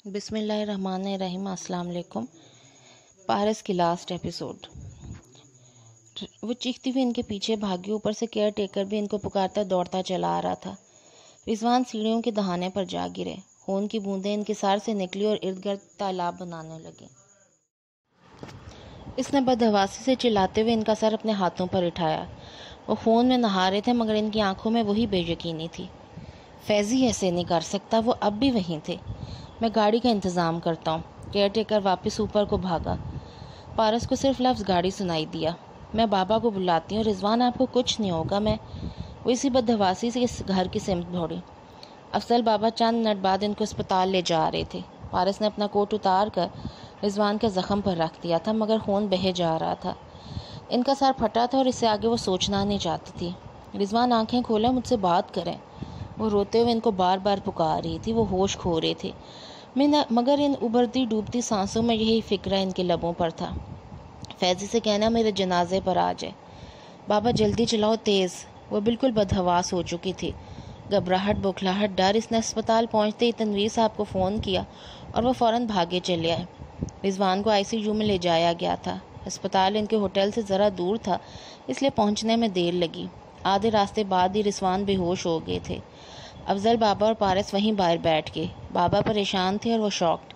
بسم اللہ الرحمن الرحیم۔ السلام علیکم۔ پارس کی لاسٹ ایپیسوڈ۔ وہ چیختی ہوئی ان کے پیچھے بھاگی، اوپر سے کیئر ٹیکر بھی ان کو پکارتا دوڑتا چلا آ رہا تھا۔ رضوان سیڑھیوں کے دہانے پر جا گرے، خون کی بوندیں ان کے سار سے نکلی اور ارد گرد تالاب بنانے لگے۔ اس نے بدحواسی سے چلاتے ہوئے ان کا سر اپنے ہاتھوں پر اٹھایا۔ وہ خون میں نہا رہے تھے مگر ان کی آنکھوں میں وہی بے یقینی تھی۔ فیضی ایسے نہیں کر سکتا، وہ اب بھی وہیں تھے۔ میں گاڑی کا انتظام کرتا ہوں۔ کیئر ٹیکر واپس اوپر کو بھاگا۔ پارس کو صرف لفظ گاڑی سنائی دیا۔ میں بابا کو بلاتی ہوں، رضوان آپ کو کچھ نہیں ہوگا۔ وہ اسی بدحواسی سے اس گھر کی سمت دوڑی۔ افضل بابا چند منٹ بعد ان کو اسپتال لے جا رہے تھے۔ پارس نے اپنا کوٹ اتار کر رضوان کے زخم پر رکھ دیا تھا مگر خون بہہ جا رہا تھا۔ ان کا سر پھٹا تھا اور اس سے آگے وہ سوچنا نہیں چاہتی تھی۔ رضوان آنکھیں کھولیں، مجھ سے بات کریں۔ وہ روتے ہوئے ان کو بار بار پکار رہی تھی۔ وہ ہوش کھو رہے تھے مگر ان ابھرتی ڈوبتی سانسوں میں یہی فکرہ ان کے لبوں پر تھا۔ فیضی سے کہنا میرے جنازے پر آ جائے۔ بابا جلدی چلاؤ، تیز۔ وہ بالکل بدحواس ہو چکی تھی۔ گھبراہٹ، بوکھلاہٹ، ڈر۔ اس نے اسپتال پہنچتے ہی تنویر صاحب کو فون کیا اور وہ فوراً بھاگے چلے آئے۔ رضوان کو ICU میں لے جایا گیا تھا۔ اسپتال ان کے ہوٹل سے ذرا دور تھا، اس لیے پہنچنے میں دیر لگی۔ آدھے راستے بعد ہی رضوان بے ہوش ہو گئے تھے۔ افضل بابا اور پارس وہیں باہر بیٹھ گئے۔ بابا پریشان تھے اور وہ شاکڈ،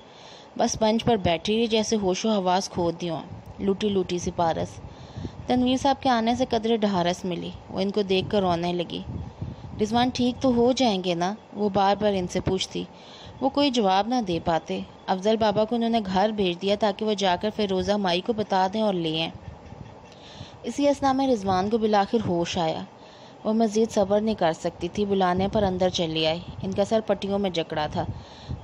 بس بنچ پر بیٹھی رہی جیسے ہوش و حواس کھو دی ہوں۔ لوٹی لوٹی سی پارس۔ تنویر صاحب کے آنے سے قدرے ڈھارس ملی۔ وہ ان کو دیکھ کر رونے لگی۔ رضوان ٹھیک تو ہو جائیں گے نا؟ وہ بار بار ان سے پوچھتی۔ وہ کوئی جواب نہ دے پاتے۔ افضل بابا کو انہوں نے گھر بھیج دیا تاکہ وہ جا کر فیروزہ مائی کو بتا دیں اور لے آئیں۔ اسی اثنا میں رضوان کو بالآخر ہوش آیا۔ وہ مزید صبر نہیں کر سکتی تھی، بلانے پر اندر چلی آئی۔ ان کا سر پٹیوں میں جکڑا تھا،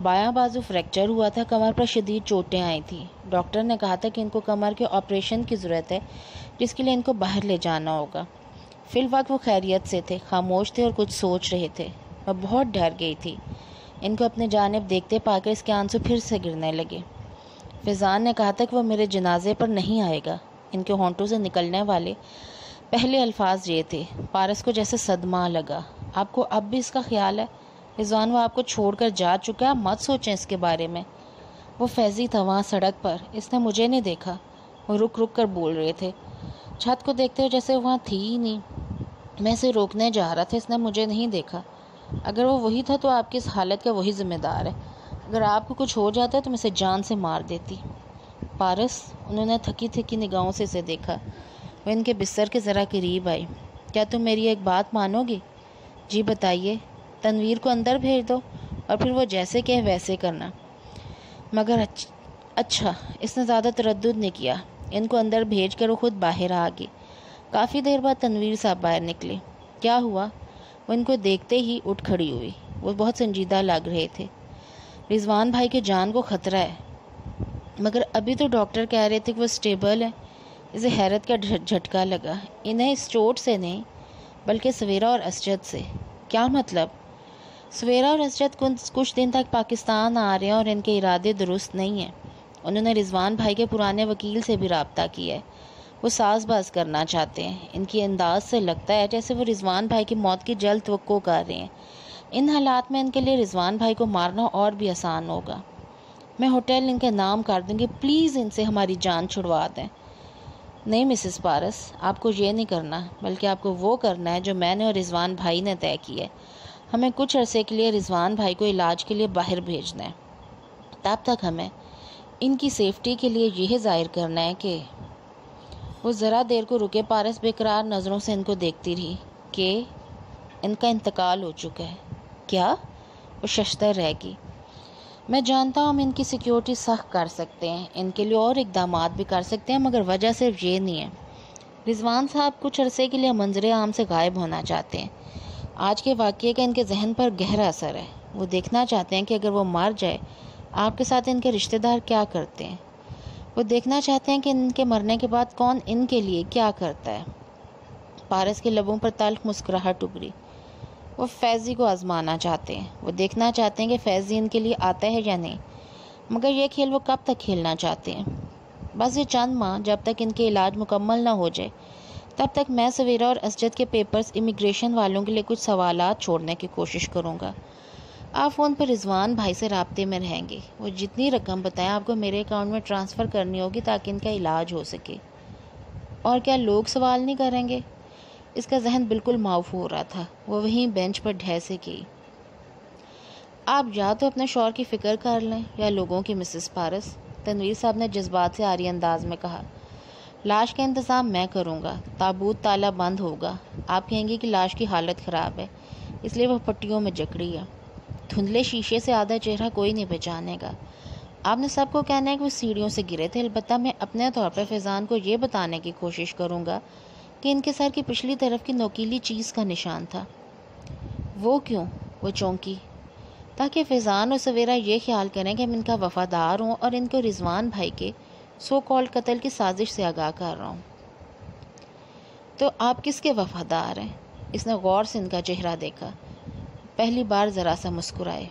بایاں بازو فریکچر ہوا تھا، کمر پر شدید چوٹیں آئی تھیں۔ ڈاکٹر نے کہا تھا کہ ان کو کمر کے آپریشن کی ضرورت ہے جس کے لیے ان کو باہر لے جانا ہوگا۔ فی الوقت وہ خیریت سے تھے، خاموش تھے اور کچھ سوچ رہے تھے۔ میں بہت ڈر گئی تھی۔ ان کو اپنے جانب دیکھتے پا کر اس کے آنسو پھر سے گرنے لگے۔ فیضان نے کہا تھا کہ وہ میرے جنازے پر نہیں آئے گا۔ ان کے ہونٹوں سے نکلنے والے پہلے الفاظ یہ تھے۔ پارس کو جیسے صدمہ لگا۔ آپ کو اب بھی اس کا خیال ہے؟ رضوان وہ آپ کو چھوڑ کر جا چکا ہے، مت سوچیں اس کے بارے میں۔ وہ فیضی تھا وہاں سڑک پر، اس نے مجھے نہیں دیکھا۔ وہ رک رک کر بول رہے تھے، چھت کو دیکھتے ہوئے جیسے وہاں تھی ہی نہیں۔ میں اسے روکنے جا رہا تھا، اس نے مجھے نہیں دیکھا۔ اگر وہ وہی تھا تو آپ کی اس حالت کا وہی ذمہ دار ہے۔ اگر آپ کو کچھ ہو جاتا ہے تو میں اسے جان سے مار دیتی۔ پارس، انہوں نے تھکی تھکی نگاہوں سے اسے دیکھا۔ وہ ان کے بستر کے ذرا قریب آئی۔ کیا تم میری ایک بات مانو گی؟ جی بتائیے۔ تنویر کو اندر بھیج دو اور پھر وہ جیسے کہے ویسے کرنا۔ مگر اچھا، اس نے زیادہ تردد نہیں کیا۔ ان کو اندر بھیج کر وہ خود باہر آ گئی۔ کافی دیر بعد تنویر صاحب باہر نکلے۔ کیا ہوا؟ وہ ان کو دیکھتے ہی اٹھ کھڑی ہوئی۔ وہ بہت سنجیدہ لگ رہے تھے۔ رضوان بھائی کے جان کو خطرہ ہے، مگر ابھی تو ڈاکٹر کہہ رہے تھے کہ وہ اسٹیبل ہے۔ اسے حیرت کا جھٹکا لگا۔ انہیں اس چوٹ سے نہیں بلکہ سویرا اور اسجد سے۔ کیا مطلب؟ سویرا اور اسجد کچھ دن تک پاکستان آ رہے ہیں اور ان کے ارادے درست نہیں ہیں۔ انہوں نے رضوان بھائی کے پرانے وکیل سے بھی رابطہ کیا ہے۔ وہ ساز باز کرنا چاہتے ہیں۔ ان کی انداز سے لگتا ہے جیسے وہ رضوان بھائی کی موت کی جلد توقع کر رہے ہیں۔ ان حالات میں ان کے لیے رضوان بھائی کو مارنا اور بھی آسان ہوگا۔ میں ہوٹل ان کے نام کر دوں گی، پلیز ان سے ہماری جان چھڑوا دیں۔ نہیں مسز پارس، آپ کو یہ نہیں کرنا، بلکہ آپ کو وہ کرنا ہے جو میں نے اور رضوان بھائی نے طے کیا ہے۔ ہمیں کچھ عرصے کے لیے رضوان بھائی کو علاج کے لیے باہر بھیجنا ہے۔ تب تک ہمیں ان کی سیفٹی کے لیے یہ ظاہر کرنا ہے کہ… وہ ذرا دیر کو رکے۔ پارس بے قرار نظروں سے ان کو دیکھتی رہی۔ کہ ان کا انتقال ہو چکا ہے۔ کیا؟ وہ ششدر رہ گئی۔ میں جانتا ہوں ہم ان کی سیکیورٹی سخت کر سکتے ہیں، ان کے لیے اور اقدامات بھی کر سکتے ہیں، مگر وجہ صرف یہ نہیں ہے۔ رضوان صاحب کچھ عرصے کے لیے منظر عام سے غائب ہونا چاہتے ہیں۔ آج کے واقعے کا ان کے ذہن پر گہرا اثر ہے۔ وہ دیکھنا چاہتے ہیں کہ اگر وہ مر جائے آپ کے ساتھ ان کے رشتہ دار کیا کرتے ہیں۔ وہ دیکھنا چاہتے ہیں کہ ان کے مرنے کے بعد کون ان کے لیے کیا کرتا ہے۔ پارس کے لبوں پر تلخ مسکراہٹ ابھری۔ وہ فیضی کو آزمانا چاہتے ہیں۔ وہ دیکھنا چاہتے ہیں کہ فیضی ان کے لیے آتا ہے یا نہیں، مگر یہ کھیل وہ کب تک کھیلنا چاہتے ہیں؟ بس یہ چند ماہ، جب تک ان کے علاج مکمل نہ ہو جائے، تب تک میں سویرا اور اسجد کے پیپرز امیگریشن والوں کے لیے کچھ سوالات چھوڑنے کی کوشش کروں گا۔ آپ فون پر رضوان بھائی سے رابطے میں رہیں گے، وہ جتنی رقم بتائیں آپ کو میرے اکاؤنٹ میں ٹرانسفر کرنی ہوگی تاکہ ان کا علاج ہو سکے۔ اور کیا لوگ سوال نہیں کریں گے؟ اس کا ذہن بالکل معاف ہو رہا تھا۔ وہ وہیں بینچ پر ڈھیسے گئی۔ آپ یا تو اپنے شوہر کی فکر کر لیں یا لوگوں کی مسز پارس، تنویر صاحب نے جذبات سے عاری انداز میں کہا۔ لاش کا انتظام میں کروں گا، تابوت تالا بند ہوگا۔ آپ کہیں گے کہ لاش کی حالت خراب ہے اس لیے وہ پٹیوں میں جکڑی ہے۔ دھندلے شیشے سے آدھا چہرہ کوئی نہیں پہچانے گا۔ آپ نے سب کو کہنا ہے کہ وہ سیڑھیوں سے گرے تھے، البتہ میں اپنے طور پر فیضان کو یہ بتانے کی کوشش کروں گا کہ ان کے سر کی پچھلی طرف کی نوکیلی چیز کا نشان تھا۔ وہ کیوں؟ وہ چونکی، تاکہ فیضان اور سویرا یہ خیال کریں کہ میں ان کا وفادار ہوں اور ان کو رضوان بھائی کے سو کال قتل کی سازش سے آگاہ کر رہا ہوں۔ تو آپ کس کے وفادار ہیں؟ اس نے غور سے ان کا چہرہ دیکھا، پہلی بار ذرا سا مسکرائے۔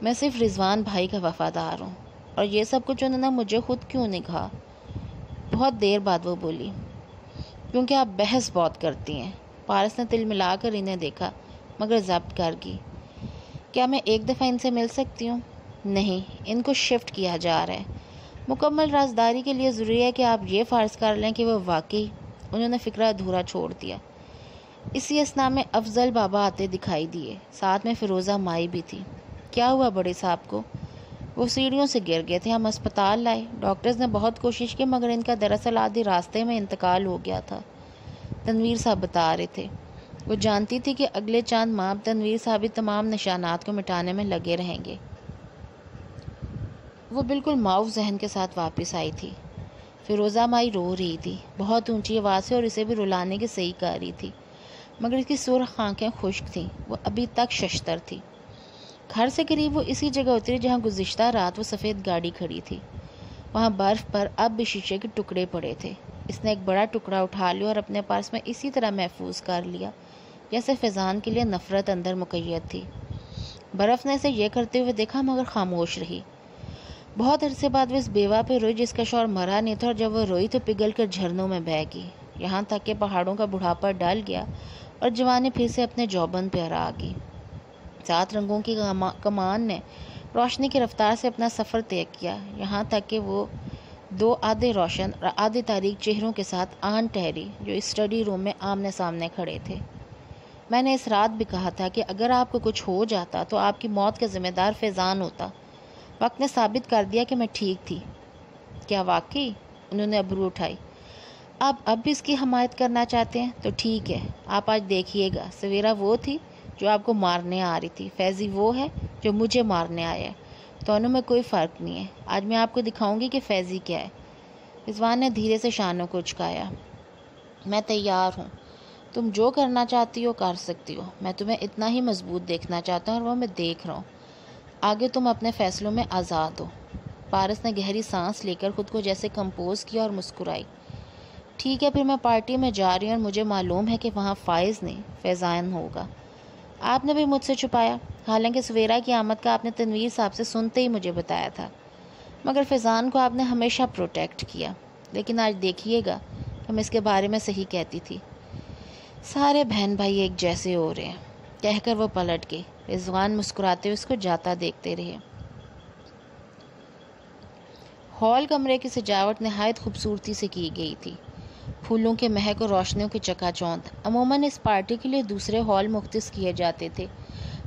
میں صرف رضوان بھائی کا وفادار ہوں، اور یہ سب کچھ انہوں نے مجھے خود کیوں نہیں کہا؟ بہت دیر بعد وہ بولی، کیونکہ آپ بحث بہت کرتی ہیں۔ پارس نے تل ملا کر انہیں دیکھا مگر ضبط کر گئی۔ کیا میں ایک دفعہ ان سے مل سکتی ہوں؟ نہیں، ان کو شفٹ کیا جا رہا ہے۔ مکمل رازداری کے لیے ضروری ہے کہ آپ یہ فرض کر لیں کہ وہ واقعی… انہوں نے فکرہ ادھورا چھوڑ دیا۔ اسی اثنا میں افضل بابا آتے دکھائی دیے، ساتھ میں فیروزہ مائی بھی تھی۔ کیا ہوا بڑے صاحب کو؟ وہ سیڑھیوں سے گر گئے تھے، ہم اسپتال لائے۔ ڈاکٹرز نے بہت کوشش کی مگر ان کا دراصل آدھی راستے میں انتقال ہو گیا تھا، تنویر صاحب بتا رہے تھے۔ وہ جانتی تھی کہ اگلے چند ماہ تنویر صاحب تمام نشانات کو مٹانے میں لگے رہیں گے۔ وہ بالکل معاف ذہن کے ساتھ واپس آئی تھی۔ فیروزہ مائی رو رہی تھی، بہت اونچی آواز سے، اور اسے بھی رلانے کی صحیح کر رہی تھی، مگر اس کی سرخ آنکھیں خشک تھیں۔ وہ ابھی تک ششتر تھی۔ گھر سے قریب وہ اسی جگہ اتری جہاں گزشتہ رات وہ سفید گاڑی کھڑی تھی۔ وہاں برف پر اب بھی شیشے کے ٹکڑے پڑے تھے۔ اس نے ایک بڑا ٹکڑا اٹھا لیا اور اپنے پاس میں اسی طرح محفوظ کر لیا جیسے فیضان کے لیے نفرت اندر مقید تھی۔ برف نے اسے یہ کرتے ہوئے دیکھا مگر خاموش رہی۔ بہت عرصے بعد وہ اس بیوہ پہ روئی جس کا شوہر مرا نہیں تھا، اور جب وہ روئی تو پگھل کر جھرنوں میں بہہ گئی، یہاں تک کہ پہاڑوں کا بڑھاپا ڈل گیا اور جوانی پھر سے اپنے جوبن پہ آ گئی۔ 7 رنگوں کی کمان نے روشنی کی رفتار سے اپنا سفر طے کیا، یہاں تک کہ وہ 2 آدھے روشن اور آدھے تاریک چہروں کے ساتھ آن ٹھہری جو اسٹڈی روم میں آمنے سامنے کھڑے تھے۔ میں نے اس رات بھی کہا تھا کہ اگر آپ کو کچھ ہو جاتا تو آپ کی موت کا ذمہ دار فیضان ہوتا۔ وقت نے ثابت کر دیا کہ میں ٹھیک تھی۔ کیا واقعی؟ انہوں نے ابرو اٹھائی۔ آپ اب بھی اس کی حمایت کرنا چاہتے ہیں تو ٹھیک ہے، آپ آج دیکھیے گا، سویرا وہ تھی جو آپ کو مارنے آ رہی تھی، فیضی وہ ہے جو مجھے مارنے آیا ہے، دونوں میں کوئی فرق نہیں ہے۔ آج میں آپ کو دکھاؤں گی کہ فیضی کیا ہے۔ رضوان نے دھیرے سے شانوں کو اچکایا۔ میں تیار ہوں، تم جو کرنا چاہتی ہو کر سکتی ہو، میں تمہیں اتنا ہی مضبوط دیکھنا چاہتا ہوں اور وہ میں دیکھ رہا ہوں۔ آگے تم اپنے فیصلوں میں آزاد ہو۔ پارس نے گہری سانس لے کر خود کو جیسے کمپوز کیا اور مسکرائی۔ ٹھیک ہے، پھر میں پارٹی میں جا رہی ہوں اور مجھے معلوم ہے کہ وہاں فائز نہیں فیضان ہوگا۔ آپ نے بھی مجھ سے چھپایا، حالانکہ سویرا کی آمد کا آپ نے تنویر صاحب سے سنتے ہی مجھے بتایا تھا، مگر فیضان کو آپ نے ہمیشہ پروٹیکٹ کیا۔ لیکن آج دیکھیے گا کہ میں اس کے بارے میں صحیح کہتی تھی۔ سارے بہن بھائی ایک جیسے ہو رہے ہیں، کہہ کر وہ پلٹ گئی۔ رضوان مسکراتے ہوئے اس کو جاتا دیکھتے رہے۔ ہال کمرے کی سجاوٹ نہایت خوبصورتی سے کی گئی تھی، پھولوں کے مہک اور روشنیوں کی چکا چوند۔ عموماً اس پارٹی کے لیے دوسرے ہال مختص کیے جاتے تھے،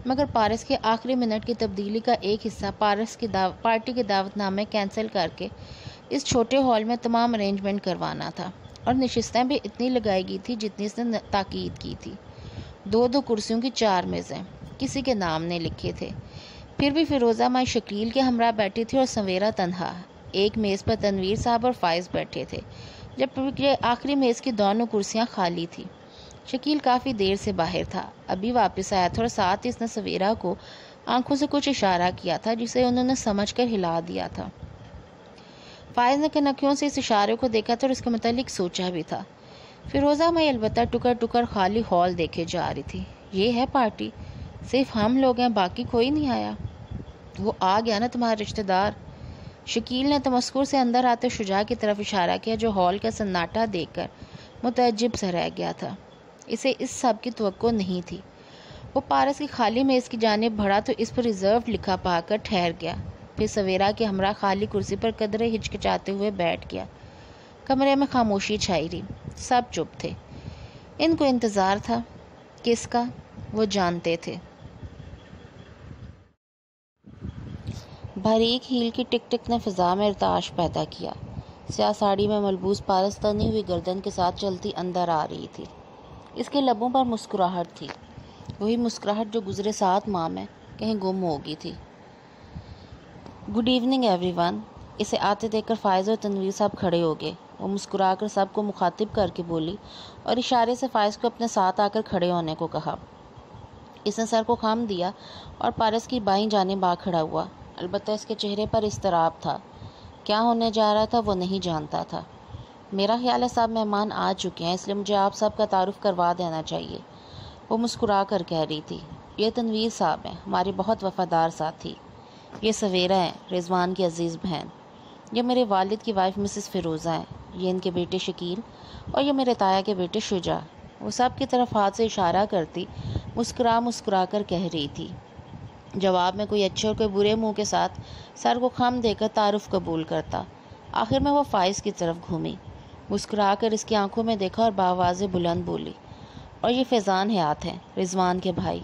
مگر پارس کے آخری منٹ کی تبدیلی کا ایک حصہ پارٹی کے دعوت نامے کینسل کر کے اس چھوٹے ہال میں تمام ارینجمنٹ کروانا تھا، اور نشستیں بھی اتنی لگائی گئی تھی جتنی اس نے تاکید کی تھی۔ 2 کرسیوں کی 4 میزیں، کسی کے نام نہیں لکھے تھے۔ پھر بھی فیروزہ مائی شکیل کے ہمراہ بیٹھی تھی اور سویرا تنہا۔ ایک میز پر تنویر صاحب اور فائز بیٹھے تھے، جبکہ آخری میز کی دونوں کرسیاں خالی تھی۔ شکیل کافی دیر سے باہر تھا، ابھی واپس آیا تھا، اور ساتھ اس نے سویرا کو آنکھوں سے کچھ اشارہ کیا تھا جسے انہوں نے سمجھ کر ہلا دیا تھا۔ فائز نے کنکھیوں سے اس اشارے کو دیکھا تھا اور اس کے متعلق سوچا بھی تھا۔ فیروزہ میں البتہ ٹکر ٹکر خالی ہال دیکھے جا رہی تھی۔ یہ ہے پارٹی، صرف ہم لوگ ہیں، باقی کوئی نہیں آیا۔ وہ آ گیا نا تمہارا رشتہ دار؟ شکیل نے تمسخر سے اندر آتے شجاع کی طرف اشارہ کیا جو ہال کا سناٹا دیکھ کر متعجب سا رہ گیا تھا۔ اسے اس سب کی توقع نہیں تھی۔ وہ پارس کی خالی میز کی جانب بڑھا تو اس پر ریزرو لکھا پا کر ٹھہر گیا، پھر سویرا کے ہمراہ خالی کرسی پر قدرے ہچکچاتے ہوئے بیٹھ گیا۔ کمرے میں خاموشی چھائی رہی، سب چپ تھے۔ ان کو انتظار تھا، کس کا؟ وہ جانتے تھے۔ باریک ہیل کی ٹک ٹک نے فضا میں ارتعاش پیدا کیا۔ سیاہ ساڑی میں ملبوس پارس تنی ہوئی گردن کے ساتھ چلتی اندر آ رہی تھی۔ اس کے لبوں پر مسکراہٹ تھی، وہی مسکراہٹ جو گزرے 7 ماہ میں کہیں گم ہو گئی تھی۔ Good evening every one. اسے آتے دیکھ کر فائز اور تنویر صاحب کھڑے ہو گئے۔ وہ مسکرا کر سب کو مخاطب کر کے بولی اور اشارے سے فائز کو اپنے ساتھ آ کر کھڑے ہونے کو کہا۔ اس نے سر کو خم دیا اور پارس کی بائیں جانب آ کھڑا ہوا، البتہ اس کے چہرے پر اضطراب تھا۔ کیا ہونے جا رہا تھا وہ نہیں جانتا تھا۔ میرا خیال ہے سب مہمان آ چکے ہیں، اس لیے مجھے آپ سب کا تعارف کروا دینا چاہیے، وہ مسکرا کر کہہ رہی تھی۔ یہ تنویر صاحب ہیں، ہماری بہت وفادار ساتھی۔ یہ سویرا ہیں، رضوان کی عزیز بہن۔ یہ میرے والد کی وائف مسز فیروزہ ہیں۔ یہ ان کے بیٹے شکیل اور یہ میرے تایا کے بیٹے شجاع۔ وہ سب کی طرف ہاتھ سے اشارہ کرتی مسکرا کر کہہ رہی تھی۔ جواب میں کوئی اچھے اور کوئی برے منہ کے ساتھ سر کو خم دے کر تعارف قبول کرتا۔ آخر میں وہ فائز کی طرف گھومی، مسکرا کر اس کی آنکھوں میں دیکھا اور بآواز بلند بولی، اور یہ فیضان حیات ہیں، رضوان کے بھائی۔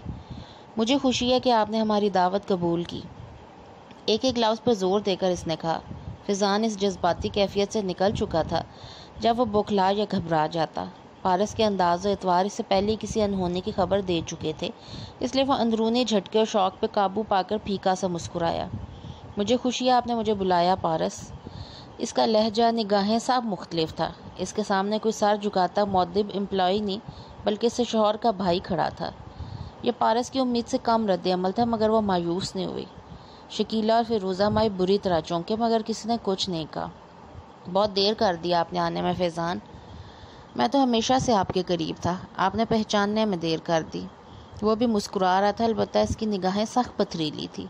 مجھے خوشی ہے کہ آپ نے ہماری دعوت قبول کی۔ ایک لفظ پر زور دے کر اس نے کہا۔ فیضان اس جذباتی کیفیت سے نکل چکا تھا جب وہ بوکھلا یا گھبرا جاتا۔ پارس کے انداز و اعتبار اس سے پہلے کسی انہونی کی خبر دے چکے تھے، اس لیے وہ اندرونی جھٹکے اور شوق پہ قابو پا کر پھیکا سا مسکرایا۔ مجھے خوشی ہے آپ نے مجھے بلایا پارس۔ اس کا لہجہ، نگاہیں سب مختلف تھا۔ اس کے سامنے کوئی سر جھکاتا مؤدب امپلائی نہیں، بلکہ اس سے شوہر کا بھائی کھڑا تھا۔ یہ پارس کی امید سے کم رد عمل تھا، مگر وہ مایوس نہیں ہوئی۔ شکیلہ اور فیروزہ مائی بری طرح چونکے، مگر کسی نے کچھ نہیں کہا۔ بہت دیر کر دیا آپ نے آنے میں فیضان۔ میں تو ہمیشہ سے آپ کے قریب تھا، آپ نے پہچاننے میں دیر کر دی۔ وہ بھی مسکرا رہا تھا، البتہ اس کی نگاہیں سخت پتھریلی تھی۔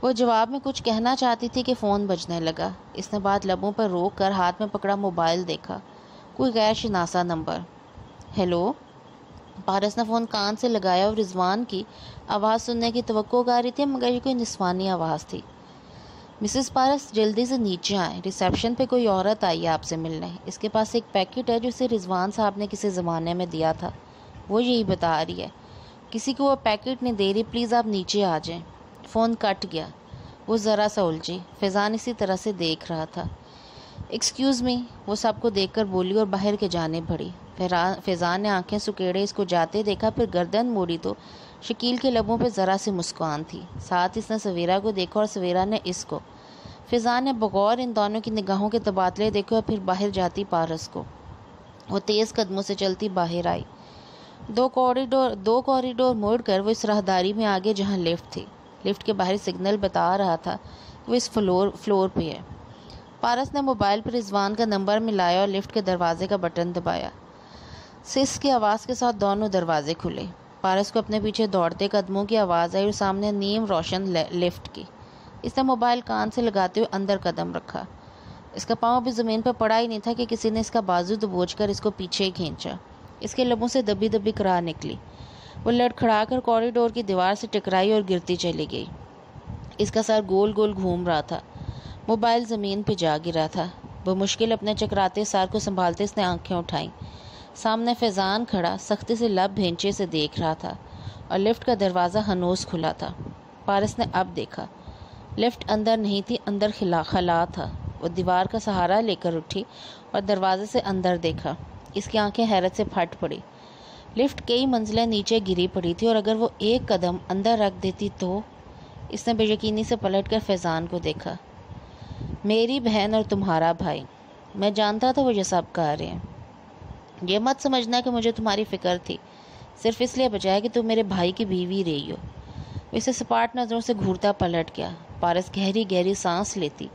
وہ جواب میں کچھ کہنا چاہتی تھی کہ فون بجنے لگا۔ اس نے بات لبوں پر روک کر ہاتھ میں پکڑا موبائل دیکھا، کوئی غیر شناسا نمبر۔ ہیلو؟ پارس نے فون کان سے لگایا اور رضوان کی آواز سننے کی توقع کر رہی تھی، مگر یہ کوئی نسوانی آواز تھی۔ مسز پارس جلدی سے نیچے آئیں، ریسیپشن پہ کوئی عورت آئی ہے آپ سے ملنے۔ اس کے پاس ایک پیکٹ ہے جو اسے رضوان صاحب نے کسی زمانے میں دیا تھا، وہ یہی بتا رہی ہے۔ کسی کو وہ پیکٹ نہیں دے رہی، پلیز آپ نیچے آ جائیں۔ فون کٹ گیا۔ وہ ذرا سا الجھی، فیضان اسی طرح سے دیکھ رہا تھا۔ ایکسکیوز می، وہ سب کو دیکھ کر بولی اور باہر کے جانب بڑھی۔ فیضان نے آنکھیں سکیڑے اس کو جاتے دیکھا، پھر گردن موڑی تو شکیل کے لبوں پہ ذرا سی مسکان تھی۔ ساتھ اس نے سویرا کو دیکھا اور سویرا نے اس کو۔ فیضان نے بغور ان دونوں کی نگاہوں کے تبادلے دیکھے اور پھر باہر جاتی پارس کو۔ وہ تیز قدموں سے چلتی باہر آئی۔ دو کوریڈور موڑ کر وہ اس راہداری میں آگے جہاں لفٹ تھی۔ لفٹ کے باہر سگنل بتا رہا تھا وہ اس فلور پہ ہے۔ پارس نے موبائل پر رضوان کا نمبر ملایا اور لفٹ کے دروازے کا بٹن دبایا۔ سس کی آواز کے ساتھ دونوں دروازے کھلے۔ پارس کو اپنے پیچھے دوڑتے قدموں کی آواز آئی اور سامنے نیم روشن لفٹ کی۔ اس نے موبائل کان سے لگاتے ہوئے اندر قدم رکھا۔ اس کا پاؤں بھی زمین پر پڑا ہی نہیں تھا کہ کسی نے اس کا بازو دبوچ کر اس کو پیچھے کھینچا۔ اس کے لبوں سے دبی دبی کرا نکلی۔ وہ لڑکھڑا کر کوریڈور کی دیوار سے ٹکرائی اور گرتی چلی گئی۔ اس کا سر گول گول گھوم رہا تھا، موبائل زمین پہ جا گرا تھا۔ بمشکل اپنے چکراتے سر کو سنبھالتے اس نے آنکھیں اٹھائیں۔ سامنے فیضان کھڑا سختی سے لب بھینچے سے دیکھ رہا تھا اور لفٹ کا دروازہ ہنوز کھلا تھا۔ پارس نے اب دیکھا، لفٹ اندر نہیں تھی، اندر خلا تھا۔ وہ دیوار کا سہارا لے کر اٹھی اور دروازے سے اندر دیکھا۔ اس کی آنکھیں حیرت سے پھٹ پڑی۔ لفٹ کئی منزلیں نیچے گری پڑی تھی اور اگر وہ ایک قدم اندر رکھ دیتی تو… اس نے بے یقینی سے پلٹ کر فیضان کو دیکھا۔ میری بہن اور تمہارا بھائی، میں جانتا تھا وہ یہ سب کہہ رہے ہیں۔ یہ مت سمجھنا کہ مجھے تمہاری فکر تھی، صرف اس لیے بجائے کہ تم میرے بھائی کی بیوی رہی ہو۔ وہ اسے سپاٹ نظروں سے گھورتا پلٹ گیا۔ پارس گہری گہری سانس لیتی،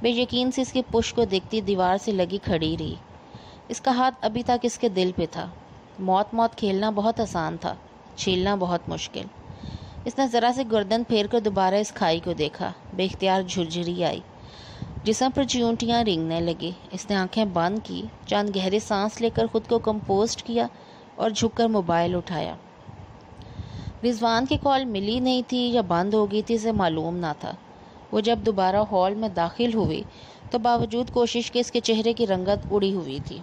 بے یقین سے اس کی پشت کو دیکھتی دیوار سے لگی کھڑی رہی۔ اس کا ہاتھ ابھی تک اس کے دل پہ تھا۔ موت کھیلنا بہت آسان تھا، چھیلنا بہت مشکل۔ اس نے ذرا سے گردن پھیر کر دوبارہ اس کھائی کو دیکھا۔ بے اختیار جھرجھری آئی، جسم پر چیونٹیاں رینگنے لگی۔ اس نے آنکھیں بند کی، چند گہرے سانس لے کر خود کو کمپوزڈ کیا اور جھک کر موبائل اٹھایا۔ رضوان کی کال ملی نہیں تھی یا بند ہو گئی تھی اسے معلوم نہ تھا۔ وہ جب دوبارہ ہال میں داخل ہوئی تو باوجود کوشش کے اس کے چہرے کی رنگت اڑی ہوئی تھی،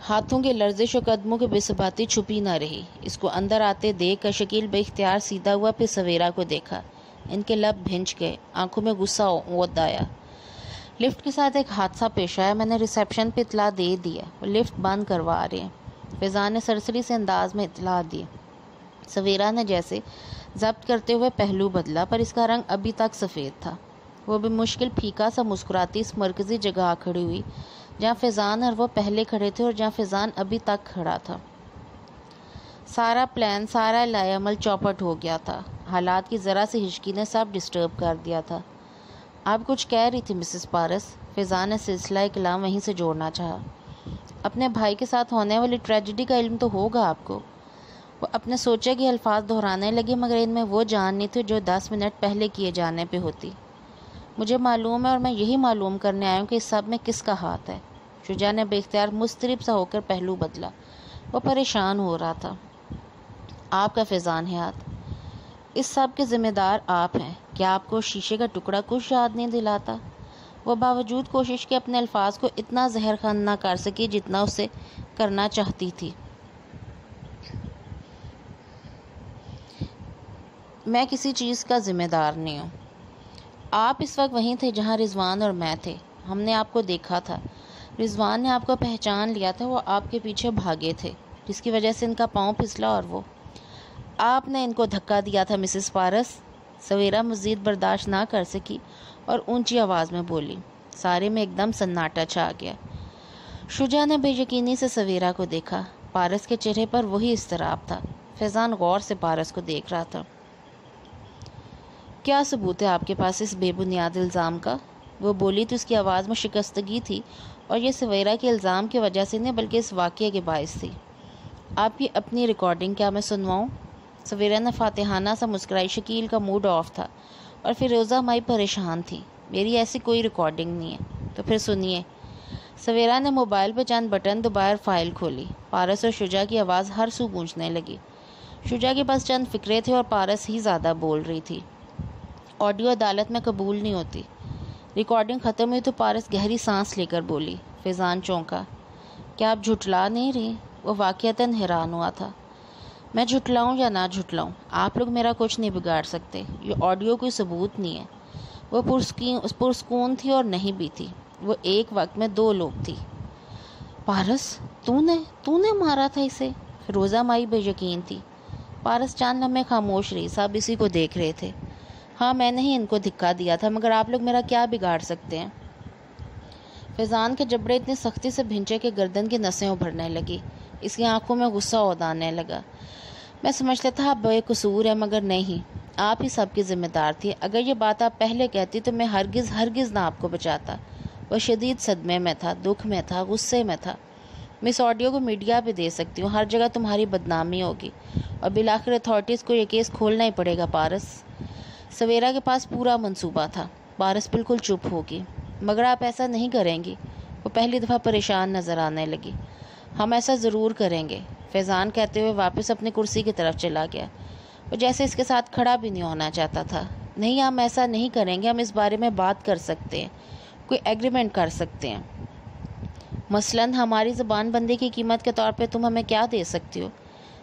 ہاتھوں کی لرزش و قدموں کی بے ثباتی چھپی نہ رہی۔ اس کو اندر آتے دیکھ کر شکیل بے اختیار سیدھا ہوا، پھر سویرا کو دیکھا۔ ان کے لب بھنج گئے، آنکھوں میں غصہ اود آیا۔ لفٹ کے ساتھ ایک حادثہ پیش آیا، میں نے ریسیپشن پہ اطلاع دے دی ہے، وہ لفٹ بند کروا رہے ہیں۔ فیضان نے سرسری سے انداز میں اطلاع دی۔ سویرا نے جیسے ضبط کرتے ہوئے پہلو بدلا، پر اس کا رنگ ابھی تک سفید تھا۔ وہ بمشکل پھیکا سا مسکراتی اس مرکزی جگہ آ کھڑی ہوئی جہاں فیضان اور وہ پہلے کھڑے تھے اور جہاں فیضان ابھی تک کھڑا تھا۔ سارا پلان، سارا لائے عمل چوپٹ ہو گیا تھا۔ حالات کی ذرا سی ہچکی نے سب ڈسٹرب کر دیا تھا۔ آپ کچھ کہہ رہی تھی مسز پارس؟ فیضان نے سلسلہ کلام وہیں سے جوڑنا چاہا۔ اپنے بھائی کے ساتھ ہونے والی ٹریجڈی کا علم تو ہوگا آپ کو۔ وہ اپنے سوچے کے الفاظ دہرانے لگی، مگر ان میں وہ جان نہیں تھی جو 10 منٹ پہلے کیے جانے پہ ہوتی۔ مجھے معلوم ہے اور میں یہی معلوم کرنے آیا ہوں کہ اس سب میں کس کا ہاتھ ہے۔ شجاع نے بے اختیار مضطرب سا ہو کر پہلو بدلا۔ وہ پریشان ہو رہا تھا۔ آپ کا فیضان ہے ہاتھ، اس سب کے ذمہ دار آپ ہیں۔ کیا آپ کو شیشے کا ٹکڑا کچھ یاد نہیں دلاتا؟ وہ باوجود کوشش کے اپنے الفاظ کو اتنا زہر خند نہ کر سکی جتنا اسے کرنا چاہتی تھی۔ میں کسی چیز کا ذمہ دار نہیں ہوں۔ آپ اس وقت وہیں تھے جہاں رضوان اور میں تھے۔ ہم نے آپ کو دیکھا تھا، رضوان نے آپ کو پہچان لیا تھا، وہ آپ کے پیچھے بھاگے تھے، جس کی وجہ سے ان کا پاؤں پھسلا اور وہ آپ نے ان کو دھکا دیا تھا مسز پارس۔ سویرا مزید برداشت نہ کر سکی اور اونچی آواز میں بولی۔ سارے میں ایک دم سناٹا چھا گیا۔ شجاع نے بے یقینی سے سویرا کو دیکھا۔ پارس کے چہرے پر وہی اضطراب تھا۔ فیضان غور سے پارس کو دیکھ رہا تھا۔ کیا ثبوت ہے آپ کے پاس اس بے بنیاد الزام کا؟ وہ بولی تو اس کی آواز میں شکستگی تھی، اور یہ سویرا کے الزام کی وجہ سے نہیں بلکہ اس واقعے کے باعث تھی۔ آپ کی اپنی ریکارڈنگ کیا میں سنواؤں؟ سویرا نے فاتحانہ سا مسکرائی۔ شکیل کا موڈ آف تھا اور فیروزہ مائی پریشان تھی۔ میری ایسی کوئی ریکارڈنگ نہیں ہے۔ تو پھر سنیے۔ سویرا نے موبائل پہ چند بٹن دبائے اور فائل کھولی۔ پارس اور شجاع کی آواز ہر سو گونجنے لگی۔ شجاع کے پاس چند فکرے تھے اور پارس ہی زیادہ بول رہی تھی۔ آڈیو عدالت میں قبول نہیں ہوتی۔ ریکارڈنگ ختم ہوئی تو پارس گہری سانس لے کر بولی۔ فیضان چونکا۔ کیا آپ جھٹلا نہیں رہی؟ وہ واقعتاً حیران ہوا تھا۔ میں جھٹلاؤں یا نہ جھٹلاؤں، آپ لوگ میرا کچھ نہیں بگاڑ سکتے۔ یہ آڈیو کوئی ثبوت نہیں ہے۔ وہ پرسکون تھی اور نہیں بھی تھی۔ وہ ایک وقت میں 2 لوگ تھی۔ پارس، تو نے مارا تھا اسے؟ فیروزہ مائی بے یقین تھی۔ پارس چند لمحے خاموش رہی، سب اسی کو دیکھ رہے تھے۔ ہاں، میں نے ہی ان کو دھکا دیا تھا، مگر آپ لوگ میرا کیا بگاڑ سکتے ہیں؟ فیضان کے جبڑے اتنی سختی سے بھنچے کہ گردن کی نسیں ابھرنے لگی۔ اس کی آنکھوں میں غصہ اودانے لگا۔ میں سمجھتا تھا آپ بے قصور ہے، مگر نہیں، آپ ہی سب کی ذمہ دار تھی۔ اگر یہ بات آپ پہلے کہتی تو میں ہرگز نہ آپ کو بچاتا۔ وہ شدید صدمے میں تھا، دکھ میں تھا، غصے میں تھا۔ میں اس آڈیو کو میڈیا پہ دے سکتی ہوں، ہر جگہ تمہاری بدنامی ہوگی اور بالآخر اتھارٹیز کو یہ کیس کھولنا ہی پڑے گا۔ پارس، سویرا کے پاس پورا منصوبہ تھا۔ پارس بالکل چپ ہوگی۔ مگر آپ ایسا نہیں کریں گی؟ وہ پہلی دفعہ پریشان نظر آنے لگی۔ ہم ایسا ضرور کریں گے، فیضان کہتے ہوئے واپس اپنی کرسی کی طرف چلا گیا۔ وہ جیسے اس کے ساتھ کھڑا بھی نہیں ہونا چاہتا تھا۔ نہیں، ہم ایسا نہیں کریں گے، ہم اس بارے میں بات کر سکتے ہیں، کوئی ایگریمنٹ کر سکتے ہیں۔ مثلاً ہماری زبان بندی کی قیمت کے طور پہ تم ہمیں کیا دے سکتی ہو؟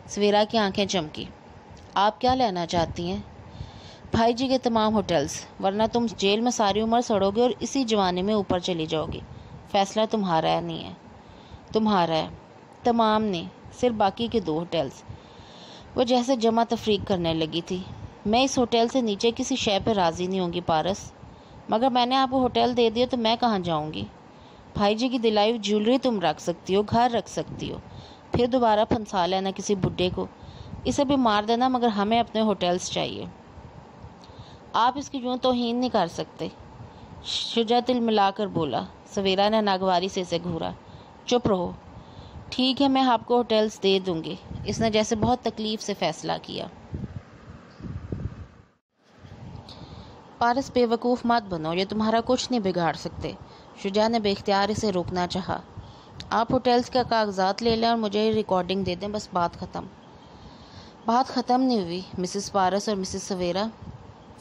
سویرا کی آنکھیں چمکی۔ آپ کیا لینا چاہتی ہیں؟ بھائی جی کے تمام ہوٹلز، ورنہ تم جیل میں ساری عمر سڑو گے اور اسی جوانی میں اوپر چلی جاؤ گی۔ فیصلہ تمہارا نہیں ہے، تمہارا ہے۔ تمام نہیں، صرف باقی کے 2 ہوٹلز۔ وہ جیسے جمع تفریق کرنے لگی تھی۔ میں اس ہوٹل سے نیچے کسی شے پہ راضی نہیں ہوں گی پارس، مگر میں نے آپ کو ہوٹل دے دیا تو میں کہاں جاؤں گی؟ بھائی جی کی دلائی ہوئی جیولری تم رکھ سکتی ہو، گھر رکھ سکتی ہو، پھر دوبارہ پھنسا لینا کسی بڈھے کو، اسے بھی مار دینا، مگر ہمیں اپنے ہوٹلز چاہیے۔ آپ اس کی یوں توہین نہیں کر سکتے۔ شجاع دل ملا کر بولا۔ سویرا نے ناگواری سے اسے گھورا۔ چپ رہو۔ ٹھیک ہے، میں آپ کو ہوٹلز دے دوں گی۔ اس نے جیسے بہت تکلیف سے فیصلہ کیا۔ پارس، بے وقوف مت بنو، یہ تمہارا کچھ نہیں بگاڑ سکتے۔ شجاع نے بے اختیار اسے روکنا چاہا۔ آپ ہوٹلز کا کاغذات لے لیں اور مجھے ریکارڈنگ دے دیں، بس بات ختم۔ بات ختم نہیں ہوئی مسز پارس اور مسز سویرا،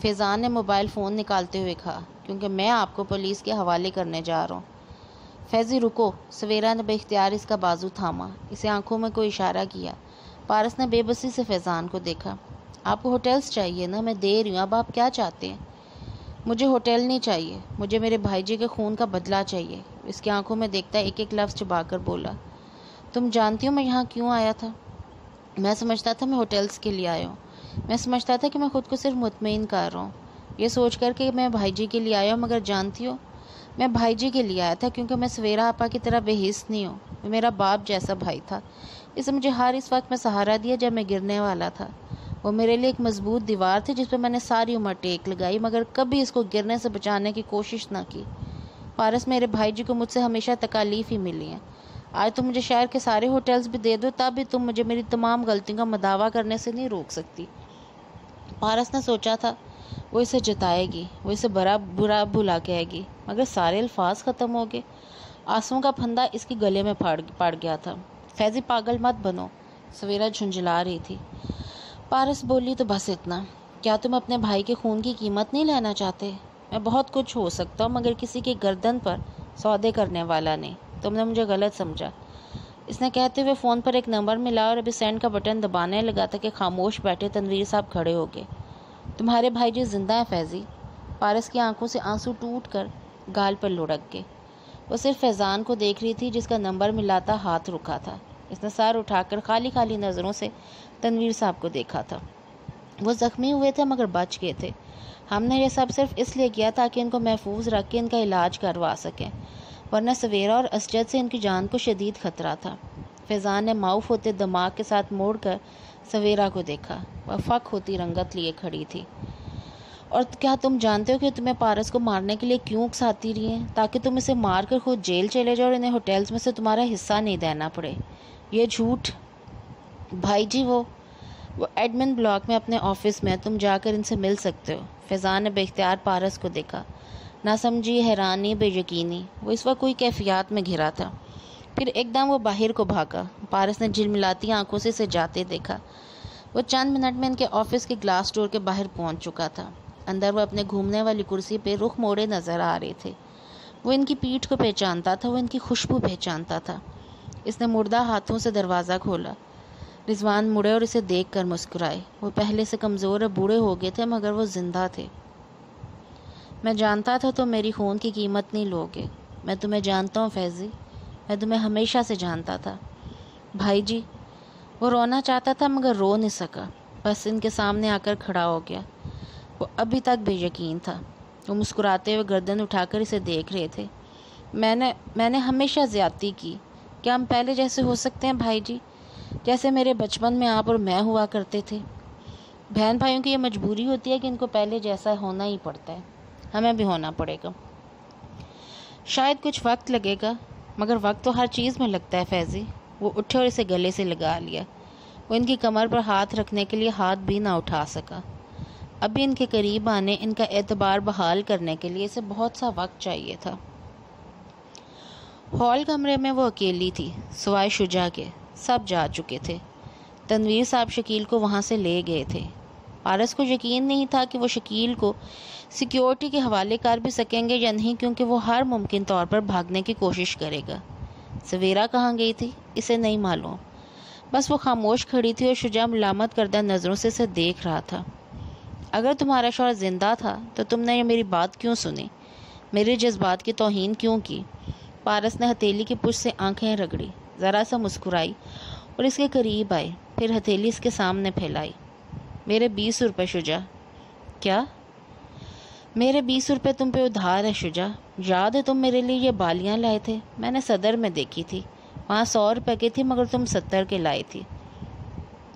فیضان نے موبائل فون نکالتے ہوئے کہا، کیونکہ میں آپ کو پولیس کے حوالے کرنے جا رہا ہوں۔ فیضی رکو، سویرا نے بے اختیار اس کا بازو تھاما، اسے آنکھوں میں کوئی اشارہ کیا۔ پارس نے بے بسی سے فیضان کو دیکھا۔ آپ کو ہوٹلز چاہیے نا، میں دے رہی ہوں، اب آپ کیا چاہتے ہیں؟ مجھے ہوٹل نہیں چاہیے، مجھے میرے بھائی جی کے خون کا بدلہ چاہیے، اس کی آنکھوں میں دیکھتا ایک ایک لفظ چبا کر بولا۔ تم جانتی ہو میں یہاں کیوں آیا تھا؟ میں سمجھتا تھا میں ہوٹلز کے لیے آیا ہوں، میں سمجھتا تھا کہ میں خود کو صرف مطمئن کر رہا ہوں، یہ سوچ کر کہ میں بھائی جی کے لیے آیا ہوں، مگر جانتی ہو میں بھائی جی کے لیے آیا تھا کیونکہ میں سویرا آپا کی طرح بے حس نہیں ہوں، وہ میرا باپ جیسا بھائی تھا، اسے مجھے ہر اس وقت میں سہارا دیا جب میں گرنے والا تھا، وہ میرے لیے ایک مضبوط دیوار تھی جس پہ میں نے ساری عمر ٹیک لگائی، مگر کبھی اس کو گرنے سے بچانے کی کوشش نہ کی۔ پارس، میرے بھائی جی کو مجھ سے ہمیشہ تکالیف ہی ملی ہیں، آج تم مجھے شہر کے سارے ہوٹلز بھی دے دو تب بھی تم مجھے میری تمام غلطیوں کا مداوع کرنے سے نہیں روک سکتی۔ پارس نے سوچا تھا وہ اسے جتائے گی، وہ اسے برا بھلا کہے گی، مگر سارے الفاظ ختم ہو گئے، آنسوؤں کا پھندا اس کے گلے میں پڑ گیا تھا۔ فیضی پاگل مت بنو، سویرا جھنجھلا رہی تھی۔ پارس بولی، تو بس اتنا، کیا تم اپنے بھائی کے خون کی قیمت نہیں لینا چاہتے؟ میں بہت کچھ ہو سکتا ہوں مگر کسی کی گردن پر سودے کرنے والا نہیں، تم نے مجھے غلط سمجھا۔ اس نے کہتے ہوئے فون پر ایک نمبر ملا اور ابھی سینڈ کا بٹن دبانے لگا تھا کہ خاموش بیٹھے تنویر صاحب کھڑے ہو گئے۔ تمہارے بھائی جی زندہ ہیں فیضی؟ پارس کی آنکھوں سے آنسو ٹوٹ کر گال پر لڑک گئے، وہ صرف فیضان کو دیکھ رہی تھی جس کا نمبر ملاتا ہاتھ رکا تھا۔ اس نے سر اٹھا کر خالی نظروں سے تنویر صاحب کو دیکھا تھا۔ وہ زخمی ہوئے تھے مگر بچ گئے تھے، ہم نے یہ سب صرف اس لیے کیا تاکہ ان کو محفوظ رکھ کے ان کا علاج کروا سکیں، ورنہ سویرا اور اسجد سے ان کی جان کو شدید خطرہ تھا۔ فیضان نے معاف ہوتے دماغ کے ساتھ موڑ کر سویرا کو دیکھا، وہ فک ہوتی رنگت لیے کھڑی تھی۔ اور کیا تم جانتے ہو کہ تمہیں پارس کو مارنے کے لیے کیوں اکساتی رہی ہیں؟ تاکہ تم اسے مار کر خود جیل چلے جاؤ اور انہیں ہوٹلز میں سے تمہارا حصہ نہیں دینا پڑے۔ یہ جھوٹ۔ بھائی جی وہ ایڈمن بلاک میں اپنے آفس میں، تم جا کر ان سے مل سکتے ہو۔ فیضان نے بے اختیار پارس کو دیکھا، نہ سمجھی، حیرانی، بے یقینی، وہ اس وقت کوئی کیفیات میں گھرا تھا۔ پھر ایک دم وہ باہر کو بھاگا۔ پارس نے جھلملاتی آنکھوں سے اسے جاتے دیکھا۔ وہ چند منٹ میں ان کے آفس کے گلاس ڈور کے باہر پہنچ چکا تھا۔ اندر وہ اپنے گھومنے والی کرسی پہ رخ موڑے نظر آ رہے تھے۔ وہ ان کی پیٹھ کو پہچانتا تھا، وہ ان کی خوشبو پہچانتا تھا۔ اس نے مردہ ہاتھوں سے دروازہ کھولا۔ رضوان مڑے اور اسے دیکھ کر مسکرائے۔ وہ پہلے سے کمزور اور بوڑھے ہو گئے تھے مگر وہ زندہ تھے۔ میں جانتا تھا تم میری خون کی قیمت نہیں لوگے، میں تمہیں جانتا ہوں فیضی، میں تمہیں ہمیشہ سے جانتا تھا۔ بھائی جی، وہ رونا چاہتا تھا مگر رو نہیں سکا، بس ان کے سامنے آ کر کھڑا ہو گیا۔ وہ ابھی تک بے یقین تھا۔ وہ مسکراتے ہوئے گردن اٹھا کر اسے دیکھ رہے تھے۔ میں نے ہمیشہ زیادتی کی، کیا ہم پہلے جیسے ہو سکتے ہیں بھائی جی؟ جیسے میرے بچپن میں آپ اور میں ہوا کرتے تھے۔ بہن بھائیوں کی یہ مجبوری ہوتی ہے کہ ان کو پہلے جیسا ہونا ہی پڑتا ہے، ہمیں بھی ہونا پڑے گا۔ شاید کچھ وقت لگے گا مگر وقت تو ہر چیز میں لگتا ہے فیضی۔ وہ اٹھے اور اسے گلے سے لگا لیا۔ وہ ان کی کمر پر ہاتھ رکھنے کے لیے ہاتھ بھی نہ اٹھا سکا۔ ابھی ان کے قریب آنے، ان کا اعتبار بحال کرنے کے لیے اسے بہت سا وقت چاہیے تھا۔ ہال کمرے میں وہ اکیلی تھی، سوائے شجاع کے، سب جا چکے تھے۔ تنویر صاحب شکیل کو وہاں سے لے گئے تھے۔ پارس کو یقین نہیں تھا کہ وہ شکیل کو سیکیورٹی کے حوالے کر بھی سکیں گے یا نہیں، کیونکہ وہ ہر ممکن طور پر بھاگنے کی کوشش کرے گا۔ سویرا کہاں گئی تھی اسے نہیں معلوم، بس وہ خاموش کھڑی تھی اور شجاع ملامت کردہ نظروں سے اسے دیکھ رہا تھا۔ اگر تمہارا شوہر زندہ تھا تو تم نے یہ میری بات کیوں سنی، میرے جذبات کی توہین کیوں کی؟ پارس نے ہتھیلی کی پشت سے آنکھیں رگڑی، ذرا سا مسکرائی اور اس کے قریب آئی، پھر ہتھیلی اس کے سامنے پھیلائی۔ میرے 20 روپے شجاع۔ کیا؟ میرے 20 روپے تم پہ ادھار ہے شجاع۔ یاد ہے تم میرے لیے یہ بالیاں لائے تھے؟ میں نے صدر میں دیکھی تھی، وہاں 100 روپے کی تھی مگر تم 70 کے لائی تھی۔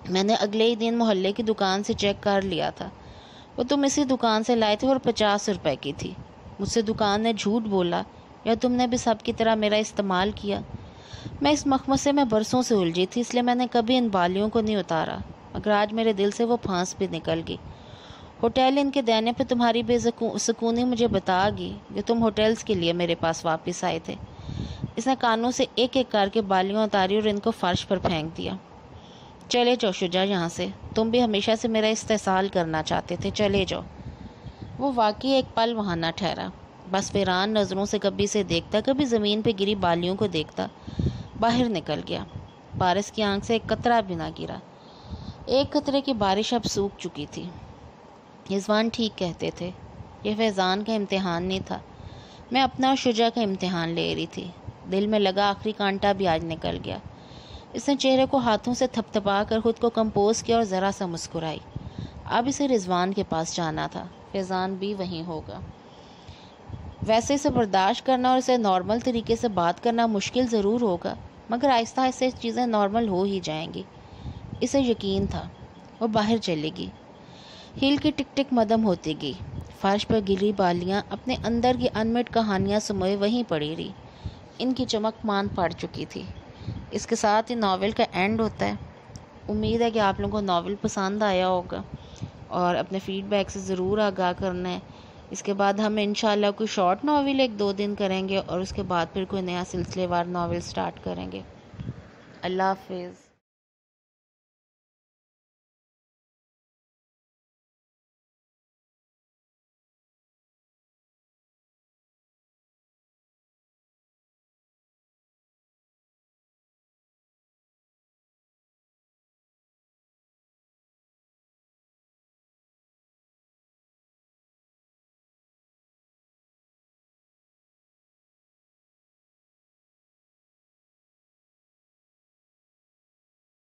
میں نے اگلے ہی دن محلے کی دکان سے چیک کر لیا تھا، وہ تم اسی دکان سے لائے تھے اور 50 روپے کی تھی۔ مجھ سے دکان نے جھوٹ بولا یا تم نے بھی سب کی طرح میرا استعمال کیا؟ میں اس مخمصے میں برسوں سے الجھی تھی، اس لیے میں نے کبھی ان بالیوں کو نہیں اتارا، مگر آج میرے دل سے وہ پھانس بھی نکل گئی۔ ہوٹل ان کے دینے پہ تمہاری بے سکونی مجھے بتا گئی کہ تم ہوٹلز کے لیے میرے پاس واپس آئے تھے۔ اس نے کانوں سے ایک ایک کر کے بالیاں اتاری اور ان کو فرش پر پھینک دیا۔ چلے جاؤ شجاع یہاں سے، تم بھی ہمیشہ سے میرا استحصال کرنا چاہتے تھے، چلے جاؤ۔ وہ واقعی ایک پل وہاں نہ ٹھہرا، بس ویران نظروں سے کبھی اسے دیکھتا، کبھی زمین پہ گری بالیوں کو دیکھتا، باہر نکل گیا۔ بارش کی آنکھ سے ایک قطرہ بھی نہ گرا۔ ایک قطرے کی بارش اب سوکھ چکی تھی۔ رضوان ٹھیک کہتے تھے، یہ فیضان کا امتحان نہیں تھا، میں اپنا اور شجاع کا امتحان لے رہی تھی۔ دل میں لگا آخری کانٹا بھی آج نکل گیا۔ اس نے چہرے کو ہاتھوں سے تھپ تھپا کر خود کو کمپوز کیا اور ذرا سا مسکرائی۔ اب اسے رضوان کے پاس جانا تھا، فیضان بھی وہیں ہوگا۔ ویسے اسے برداشت کرنا اور اسے نارمل طریقے سے بات کرنا مشکل ضرور ہوگا، مگر آہستہ آہستہ چیزیں نارمل ہو ہی جائیں گی۔ اسے یقین تھا وہ باہر چلے گی۔ ہیل کی ٹک ٹک مدم ہوتی گئی، فرش پر گری بالیاں اپنے اندر کی انمٹ کہانیاں سموئے وہیں پڑی رہی، ان کی چمک مان پڑ چکی تھی۔ اس کے ساتھ ہی ناول کا اینڈ ہوتا ہے۔ امید ہے کہ آپ لوگوں کو ناول پسند آیا ہوگا اور اپنے فیڈ بیک سے ضرور آگاہ کرنا ہے۔ اس کے بعد ہم انشاءاللہ کوئی شارٹ ناول 1-2 دن کریں گے اور اس کے بعد پھر کوئی نیا سلسلے وار ناول سٹارٹ کریں گے۔ اللہ حافظ۔